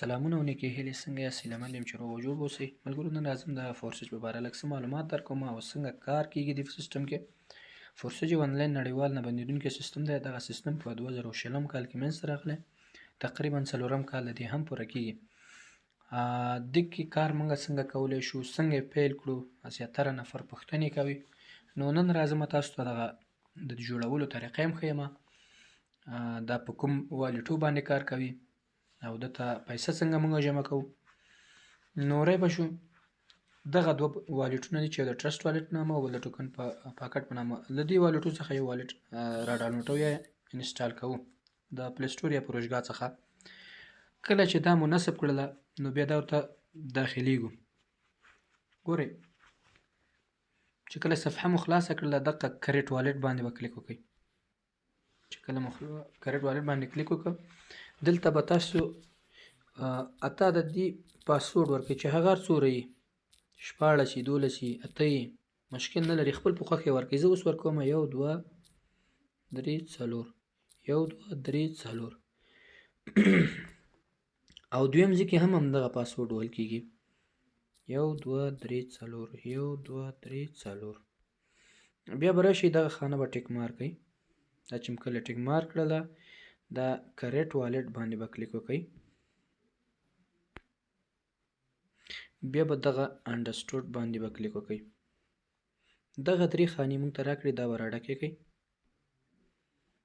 سلامونه او نیکې هیلې څنګه یاست؟ هیله من یم چې روغ او جوړ اوسئ. ملګرو نن راځم د فورسج په باره لږ څه معلومات درکوم او څنګه کار کیږي دې سیسټم کې. فورسج یو انلاین نړیوال نه بندېدونکی سیسټم دی. دغه سیسټم په 2020 کال کې منځته راغلی، تقریبا 4 کال د دې هم پوره کیږي. دې کې کار موږ څنګه کولی شو، څنګه یې پیل کړو، زیاتره نفر پوښتنې کوي. نو نن راځم تاسو ته دغه د جوړولو طریقه هم ښیم، دا په کوم والټو باندې کار کوي او دته پیسه څنګه موږ جمع کوو. نو ری به شو دغه دوه والټونه دي چې یو د ټرسټ والټ نامه او بل د ټوکن پاکټ په نامه. له دې والټو څخه یو والټ را ډاونلوډوو یا انسټال کوو د پلی سټور یا پروژګاه څخه. کله چې دا مو نصب کړله نو بیا دا ورته داخلیږو. ګورئ چې کله صفحه مو خلاصه کړله دغه کریټ والټ باندې به کلیک وکړئ. چې کله مو کریټ والټ باندې کلیک وکړه دلته به تاسو اته د دې پاسورډ ورکړئ چې هغه هر څومره یي، 14 یي، 12 یي، 8 یي، مشکل نه لري، خپل په خوښه یې ورکړئ. زه اوس ورکوم 1 2 3 4 1 2 3 4 او دویم ځای کې هم همدغه پاسورډ وهل کېږي 1 2 3 4 1 2 3 4. بیا به راشئ دغه خانه به ټیک مارک کړئ. دا چې کله ټیک مارک کړله دا کریټ والټ باندې به کلیک وکړئ. بیا به دغه انډرسټوډ باندې به کلیک وکړئ. دغه 3 خانې موږ ته راکړي، دا به را ډکې کړئ.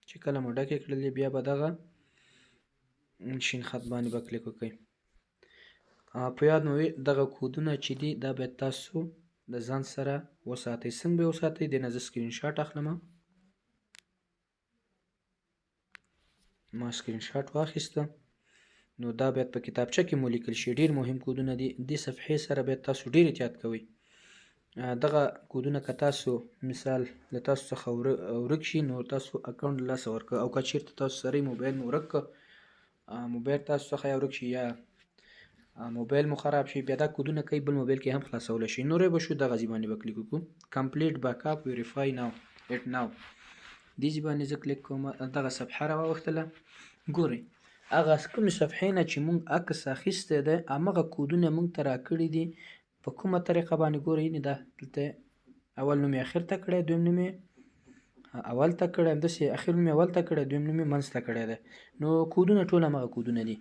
چې کله مو ډکې کړلې بیا به دغه شین خط باندې به کلیک وکړئ. په یاد مو وي دغه کودونه چې دي دا باید تاسو د ځان سره وساتئ. څنګه به یې وساتئ؟ دې نه زه سکرین شاټ اخلم. ما سکرین شاټ واخیسته. نو دا باید په کتابچه کې مو لیکل شي. ډیر مهم کودونه دي. دې صفحې سره باید تاسو ډیر احتیاط کوئ. دغه کودونه که تاسو مثال له تاسو څخه ورک شي نو تاسو اکاونټ له لاسه ورکړه، او که چیرته تاسو سره موبایل مو ورک کړه، موبایل تاسو څخه یا ورک شي یا موبایل مو خراب شي، بیا دا کودونه کوي بل موبایل کې هم خلاصولی شي. نو ری به شو دغه ځای باندې به کلیک وکړو کمپلیټ بیک اپ ویریفای ناو اټ ناو. دې ځای باندې زه کلیک کوم. دغه صفحه راووښتله. ګورئ هغه کومې صفحې نه چې مونږ عکس اخیستی دی همغه کودونه مونږ ته راکړي دي. په کومه طریقه باندې ګورئ دا دلته اول نوم یې اخر ته کړی، دویم نوم یې اول ته کړی، همداسې اخر نوم یې اول ته کړی، دویم نوم یې منځ ته کړی دی. نو کودونه ټول همغه کودونه دي.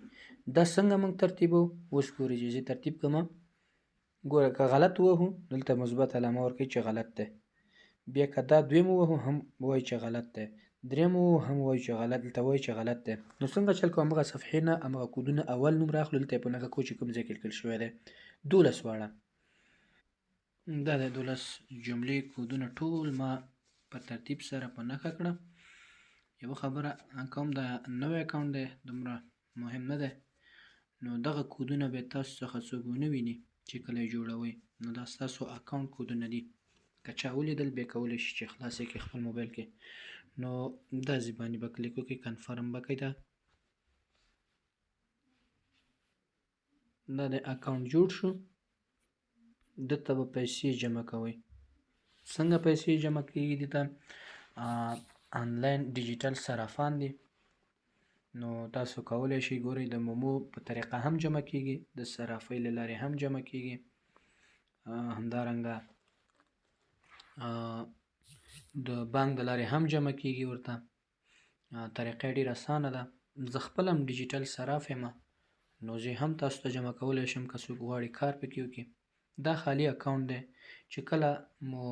دا څنګه مونږ ترتیبوو؟ اوس ګورئ چې زه ترتیب کوم. ګوره که غلط ووهو دلته مثبت علامه ورکوئ چې غلط دی. بیا که دا دویم ووهو هم وایي چې غلط دی، دریم ووهو هم وایي چې غلط، دلته وایي چې غلط دی. نو څنګه چل کوو؟ همغه صفحې نه همغه کودونه اول نوم راخلو، دلته یې په نښه کوو چې کوم ځای کې لیکل شوی دی 12 واړه. دا د 12 جملې کودونه ټول ما په ترتیب سره په نښه کړه. یوه خبره کوم، دا نوی اکاونټ دی دومره مهم نه دی. نو دغه کودونه باید تاسو څخه څوک ونه ویني چې کله یې جوړوئ. نو دا ستاسو اکاونټ کودونه دي. که چا ولیدل بیا کولی شي چې خلاص یې کړي خپل موبایل کې. نو دا ځای باندې به کلیک وکړئ، کنفرم به کوئ. دا د اکاونټ جوړ شو. دلته به پیسې جمع کوئ. څنګه پیسې جمع کېږي؟ دلته آنلاین ډیجیټل صرافان دي. نو تاسو کولی شئ ګورئ د مومو په طریقه هم جمع کېږي، د صرافۍ له لارې هم جمع کېږي، همدارنګه د بانک د لارې هم جمع کېږي. ورته طریقه ډېره اسانه ده. زه خپل هم ډیجیټل صراف یم، نو زه هم تاسو ته جمع کولی شم که څوک غواړي کار پکې وکړي. دا خالي اکاونټ دی. چې کله مو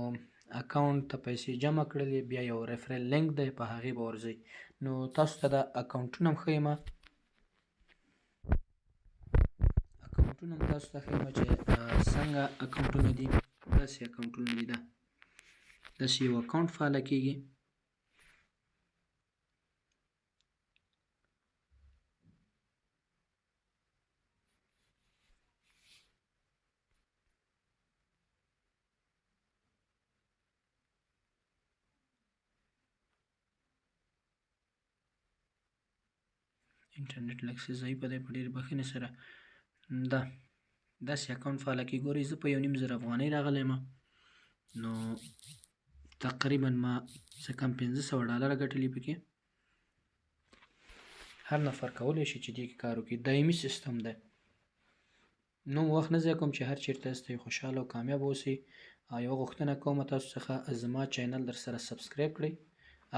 اکاونټ ته پیسې جمع کړلې بیا یو ریفرل لینک دی، په هغې به ورځئ. نو تاسو ته دا اکاونټونه هم ښیم، اکاونټونه هم تاسو ته ښیم چې څنګه اکاونټونه دي. داسې اکاونټونه دي. داسې یو اکاونټ فعاله کېږي. انټرنیټ لږ څه ضعیفه دی، په ډېرې بښنې سره داسې اکاونټ فعاله کېږي. ګورئ زه په 1.5 افغانۍ راغلی یم. نو تقریبا ما څه کم $1500 ګټلي پکې. هر نفر کولی شي چې دې کې کار وکړي. دایمي سیستم دی. نو وخت نه ضایع کوم چې هر چیرته یاستئ خوشحاله او کامیاب اوسئ. یوه غوښتنه کوم تاسو څخه زما چینل در سره سبسکرایب کړئ،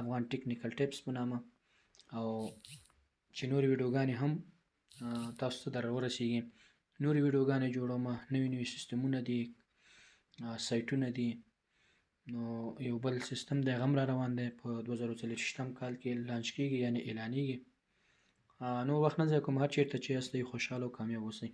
افغان ټیکنیکل ټیپس په نامه، او چې نورې ویډیوګانې هم تاسو ته در ورسیږي. نورې ویډیوګانې جوړوم، نوي سیستمونه دي، سایټونه دي. نو یو بل سیستم دی هغه هم را روان دی، په 2024 کال کې لانچ کیږي، یعنی اعلانیږي. نور وخت نه ضایع کوم، هر چیرته چې یاستئ خوشحاله او کامیاب اوسئ.